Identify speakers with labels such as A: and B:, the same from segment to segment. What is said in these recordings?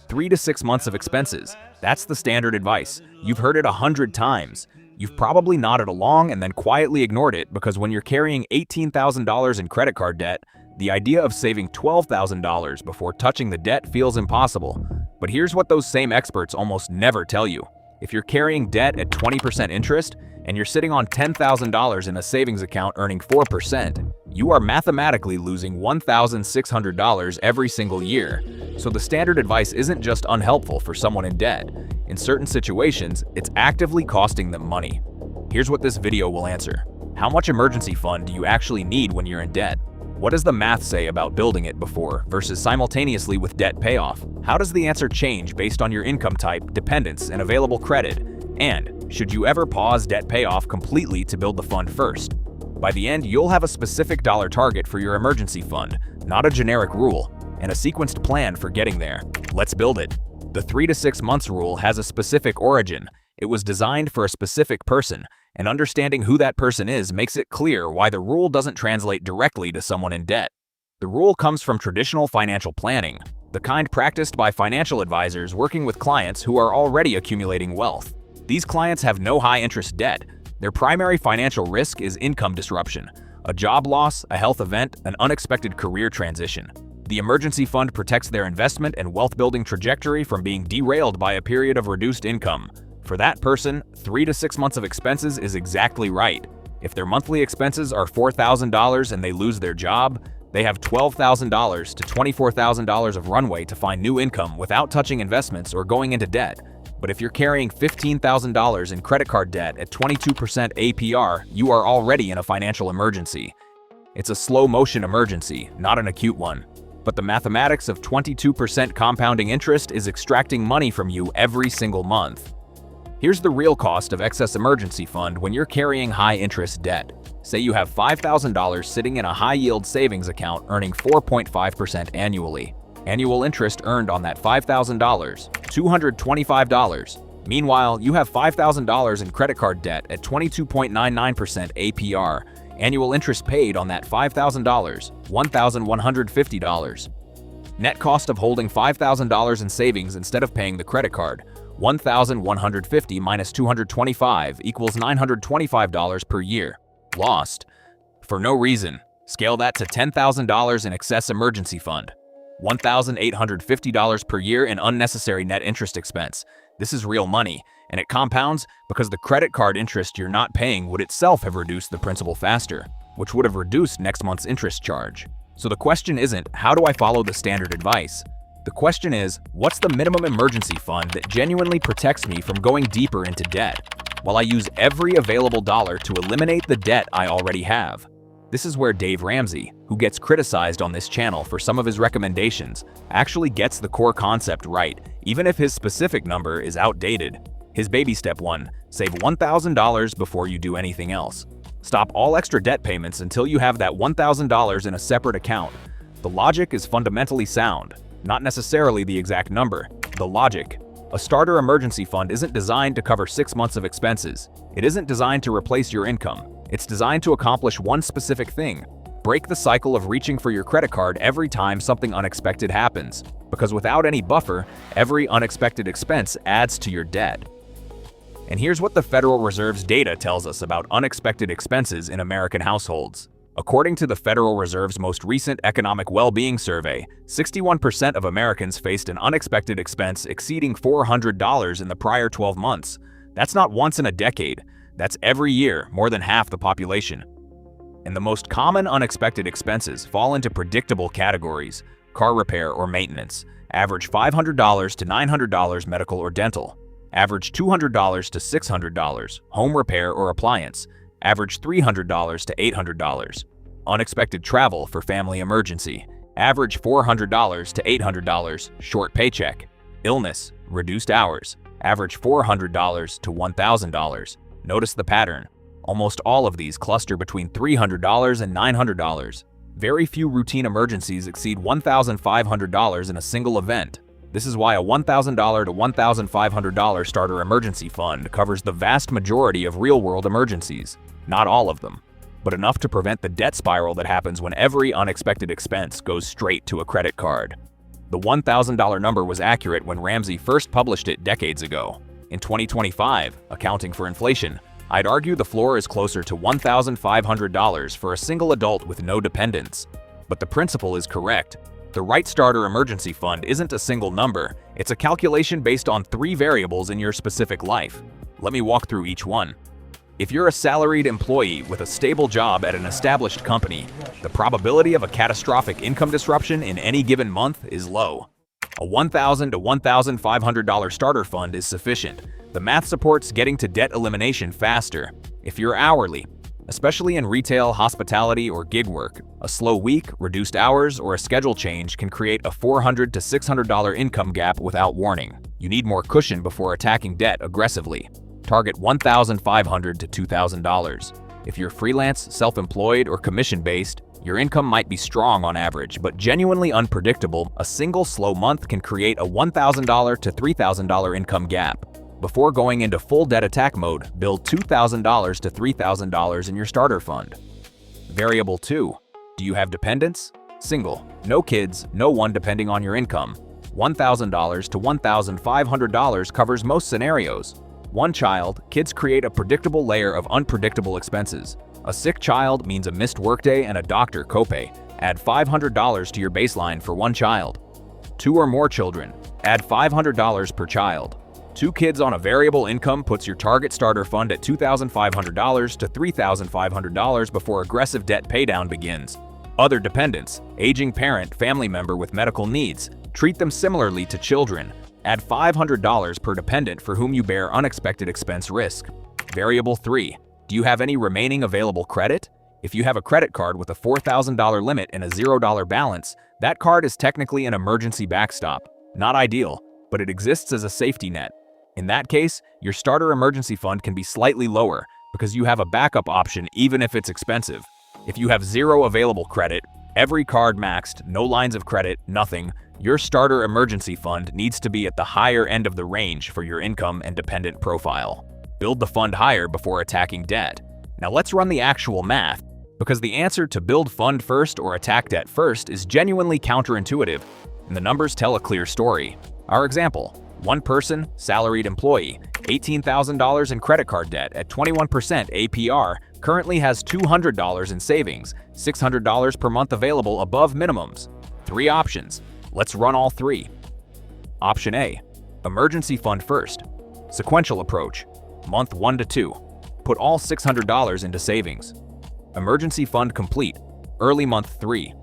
A: 3 to 6 months of expenses. That's the standard advice. You've heard it 100 times. You've probably nodded along and then quietly ignored it because when you're carrying $18,000 in credit card debt, the idea of saving $12,000 before touching the debt feels impossible. But here's what those same experts almost never tell you. If you're carrying debt at 20% interest and you're sitting on $10,000 in a savings account earning 4%, you are mathematically losing $1,600 every single year. So the standard advice isn't just unhelpful for someone in debt. In certain situations, it's actively costing them money. Here's what this video will answer. How much emergency fund do you actually need when you're in debt? What does the math say about building it before versus simultaneously with debt payoff? How does the answer change based on your income type, dependence, and available credit? And should you ever pause debt payoff completely to build the fund first? By the end, you'll have a specific dollar target for your emergency fund, not a generic rule, and a sequenced plan for getting there. Let's build it. The 3 to 6 months rule has a specific origin. It was designed for a specific person, and understanding who that person is makes it clear why the rule doesn't translate directly to someone in debt. The rule comes from traditional financial planning, the kind practiced by financial advisors working with clients who are already accumulating wealth. These clients have no high-interest debt. Their primary financial risk is income disruption, a job loss, a health event, an unexpected career transition. The emergency fund protects their investment and wealth-building trajectory from being derailed by a period of reduced income. For that person, 3 to 6 months of expenses is exactly right. If their monthly expenses are $4,000 and they lose their job, they have $12,000 to $24,000 of runway to find new income without touching investments or going into debt. But if you're carrying $15,000 in credit card debt at 22% APR, you are already in a financial emergency. It's a slow-motion emergency, not an acute one. But the mathematics of 22% compounding interest is extracting money from you every single month. Here's the real cost of excess emergency fund when you're carrying high-interest debt. Say you have $5,000 sitting in a high-yield savings account earning 4.5% annually. Annual interest earned on that $5,000, $225. Meanwhile, you have $5,000 in credit card debt at 22.99% APR. Annual interest paid on that $5,000, $1,150. Net cost of holding $5,000 in savings instead of paying the credit card, $1,150 minus $225 equals $925 per year. Lost. For no reason. Scale that to $10,000 in excess emergency fund. $1,850 per year in unnecessary net interest expense. This is real money, and it compounds because the credit card interest you're not paying would itself have reduced the principal faster, which would have reduced next month's interest charge. So the question isn't, how do I follow the standard advice? The question is, what's the minimum emergency fund that genuinely protects me from going deeper into debt, while I use every available dollar to eliminate the debt I already have? This is where Dave Ramsey, who gets criticized on this channel for some of his recommendations, actually gets the core concept right, even if his specific number is outdated. His baby step 1, save $1,000 before you do anything else. Stop all extra debt payments until you have that $1,000 in a separate account. The logic is fundamentally sound. Not necessarily the exact number, the logic. A starter emergency fund isn't designed to cover 6 months of expenses. It isn't designed to replace your income. It's designed to accomplish one specific thing: break the cycle of reaching for your credit card every time something unexpected happens. Because without any buffer, every unexpected expense adds to your debt. And here's what the Federal Reserve's data tells us about unexpected expenses in American households. According to the Federal Reserve's most recent economic well-being survey, 61% of Americans faced an unexpected expense exceeding $400 in the prior 12 months. That's not once in a decade. That's every year, more than half the population. And the most common unexpected expenses fall into predictable categories: car repair or maintenance, average $500 to $900 medical or dental, average $200 to $600, home repair or appliance, average $300 to $800. Unexpected travel for family emergency, average $400 to $800, short paycheck. Illness, reduced hours, average $400 to $1,000. Notice the pattern. Almost all of these cluster between $300 and $900. Very few routine emergencies exceed $1,500 in a single event. This is why a $1,000 to $1,500 starter emergency fund covers the vast majority of real-world emergencies. Not all of them, but enough to prevent the debt spiral that happens when every unexpected expense goes straight to a credit card. The $1,000 number was accurate when Ramsey first published it decades ago. In 2025, accounting for inflation, I'd argue the floor is closer to $1,500 for a single adult with no dependents. But the principle is correct. The right starter emergency fund isn't a single number, it's a calculation based on 3 variables in your specific life. Let me walk through each one. If you're a salaried employee with a stable job at an established company, the probability of a catastrophic income disruption in any given month is low. A $1,000 to $1,500 starter fund is sufficient. The math supports getting to debt elimination faster. If you're hourly, especially in retail, hospitality, or gig work, a slow week, reduced hours, or a schedule change can create a $400 to $600 income gap without warning. You need more cushion before attacking debt aggressively. Target $1,500 to $2,000. If you're freelance, self-employed, or commission-based, your income might be strong on average, but genuinely unpredictable. A single slow month can create a $1,000 to $3,000 income gap. Before going into full debt attack mode, build $2,000 to $3,000 in your starter fund. Variable 2. Do you have dependents? Single. No kids, no one depending on your income. $1,000 to $1,500 covers most scenarios. One child, kids create a predictable layer of unpredictable expenses. A sick child means a missed workday and a doctor copay. Add $500 to your baseline for one child. 2 or more children. Add $500 per child. 2 kids on a variable income puts your target starter fund at $2,500 to $3,500 before aggressive debt paydown begins. Other dependents, aging parent, family member with medical needs, treat them similarly to children. Add $500 per dependent for whom you bear unexpected expense risk. Variable 3. Do you have any remaining available credit? If you have a credit card with a $4,000 limit and a $0 balance, that card is technically an emergency backstop. Not ideal, but it exists as a safety net. In that case, your starter emergency fund can be slightly lower because you have a backup option even if it's expensive. If you have 0 available credit, every card maxed, no lines of credit, nothing, your starter emergency fund needs to be at the higher end of the range for your income and dependent profile. Build the fund higher before attacking debt. Now let's run the actual math, because the answer to build fund first or attack debt first is genuinely counterintuitive, and the numbers tell a clear story. Our example: one person, salaried employee, $18,000 in credit card debt at 21% APR, currently has $200 in savings, $600 per month available above minimums. 3 options. Let's run all 3. Option A, emergency fund first. Sequential approach. Month 1 to 2. Put all $600 into savings. Emergency fund complete. Early month 3.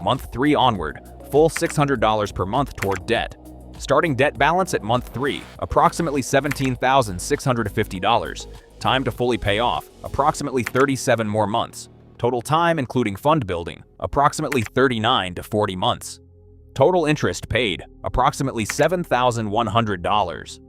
A: Month 3 onward, full $600 per month toward debt. Starting debt balance at month 3, approximately $17,650. Time to fully pay off, approximately 37 more months. Total time, including fund building, approximately 39 to 40 months. Total interest paid, approximately $7,100.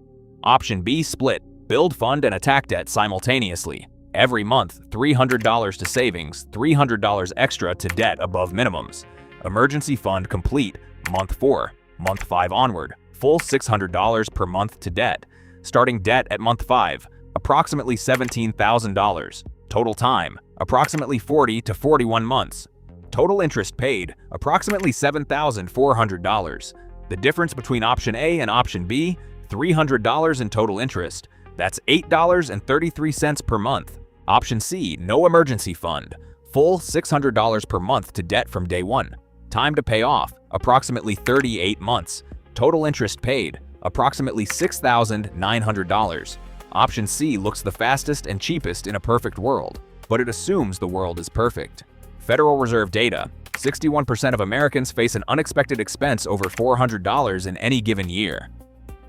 A: Option B, split. Build fund and attack debt simultaneously. Every month, $300 to savings, $300 extra to debt above minimums. Emergency fund complete, month 4. Month 5 onward, full $600 per month to debt. Starting debt at month 5, approximately $17,000. Total time, approximately 40 to 41 months. Total interest paid, approximately $7,400. The difference between option A and option B, $300 in total interest. That's $8.33 per month. Option C, no emergency fund. Full $600 per month to debt from day 1. Time to pay off, approximately 38 months. Total interest paid, approximately $6,900. Option C looks the fastest and cheapest in a perfect world, but it assumes the world is perfect. Federal Reserve data: 61% of Americans face an unexpected expense over $400 in any given year.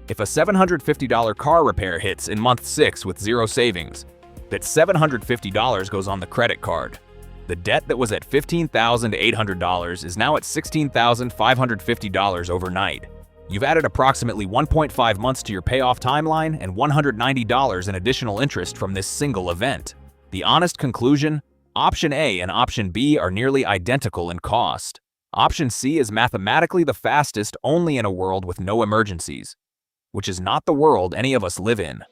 A: If a $750 car repair hits in month 6 with 0 savings, that $750 goes on the credit card. The debt that was at $15,800 is now at $16,550 overnight. You've added approximately 1.5 months to your payoff timeline and $190 in additional interest from this single event. The honest conclusion: option A and option B are nearly identical in cost. Option C is mathematically the fastest only in a world with no emergencies, which is not the world any of us live in.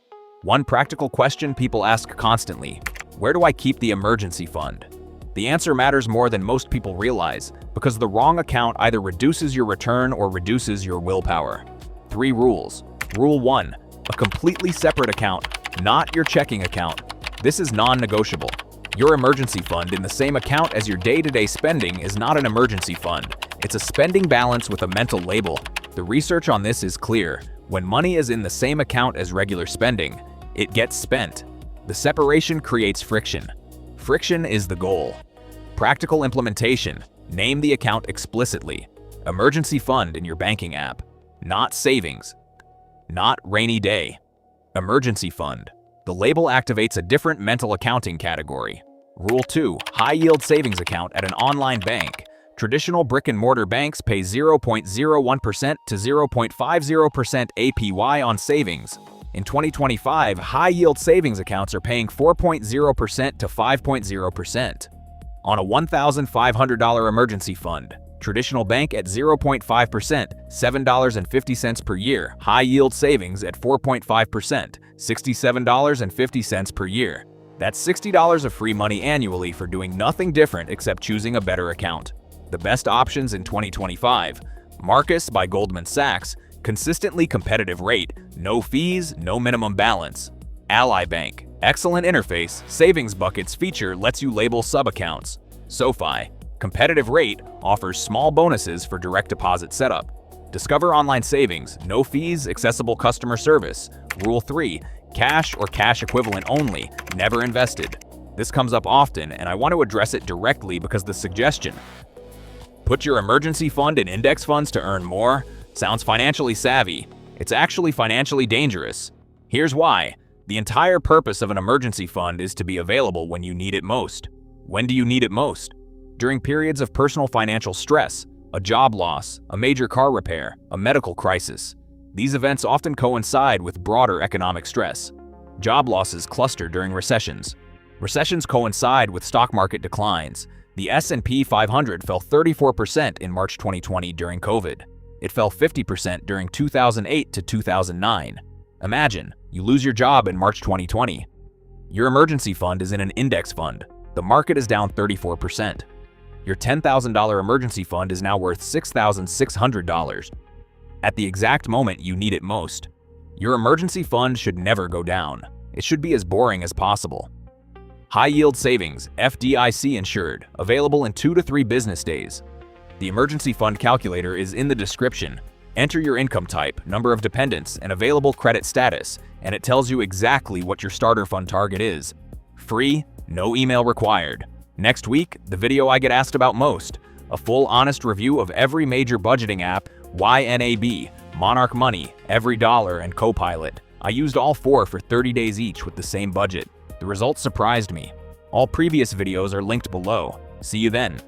A: One practical question people ask constantly: where do I keep the emergency fund? The answer matters more than most people realize, because the wrong account either reduces your return or reduces your willpower. 3 rules. Rule 1. A completely separate account, not your checking account. This is non-negotiable. Your emergency fund in the same account as your day-to-day spending is not an emergency fund. It's a spending balance with a mental label. The research on this is clear. When money is in the same account as regular spending, it gets spent. The separation creates friction. Friction is the goal. Practical implementation. Name the account explicitly. Emergency fund in your banking app. Not savings. Not rainy day. Emergency fund. The label activates a different mental accounting category. Rule 2. High-yield savings account at an online bank. Traditional brick-and-mortar banks pay 0.01% to 0.50% APY on savings. In 2025, high-yield savings accounts are paying 4.0% to 5.0%. On a $1,500 emergency fund, traditional bank at 0.5%, $7.50 per year. High-yield savings at 4.5%, $67.50 per year. That's $60 of free money annually for doing nothing different except choosing a better account. The best options in 2025. Marcus by Goldman Sachs, consistently competitive rate, no fees, no minimum balance. Ally Bank, excellent interface, savings buckets feature lets you label sub-accounts. SoFi, competitive rate, offers small bonuses for direct deposit setup. Discover Online Savings, no fees, accessible customer service. Rule 3, cash or cash equivalent only, never invested. This comes up often, and I want to address it directly because the suggestion, put your emergency fund in index funds to earn more, sounds financially savvy. It's actually financially dangerous. Here's why. The entire purpose of an emergency fund is to be available when you need it most. When do you need it most? During periods of personal financial stress, a job loss, a major car repair, a medical crisis. These events often coincide with broader economic stress. Job losses cluster during recessions. Recessions coincide with stock market declines. The S&P 500 fell 34% in March 2020 during COVID. It fell 50% during 2008 to 2009. Imagine, you lose your job in March 2020. Your emergency fund is in an index fund. The market is down 34%. Your $10,000 emergency fund is now worth $6,600 at the exact moment you need it most. Your emergency fund should never go down. It should be as boring as possible. High-yield savings, FDIC insured, available in 2 to 3 business days. The emergency fund calculator is in the description. Enter your income type, number of dependents, and available credit status, and it tells you exactly what your starter fund target is. Free, no email required. Next week, the video I get asked about most, a full honest review of every major budgeting app, YNAB, Monarch Money, EveryDollar, and Copilot. I used all 4 for 30 days each with the same budget. The results surprised me. All previous videos are linked below. See you then.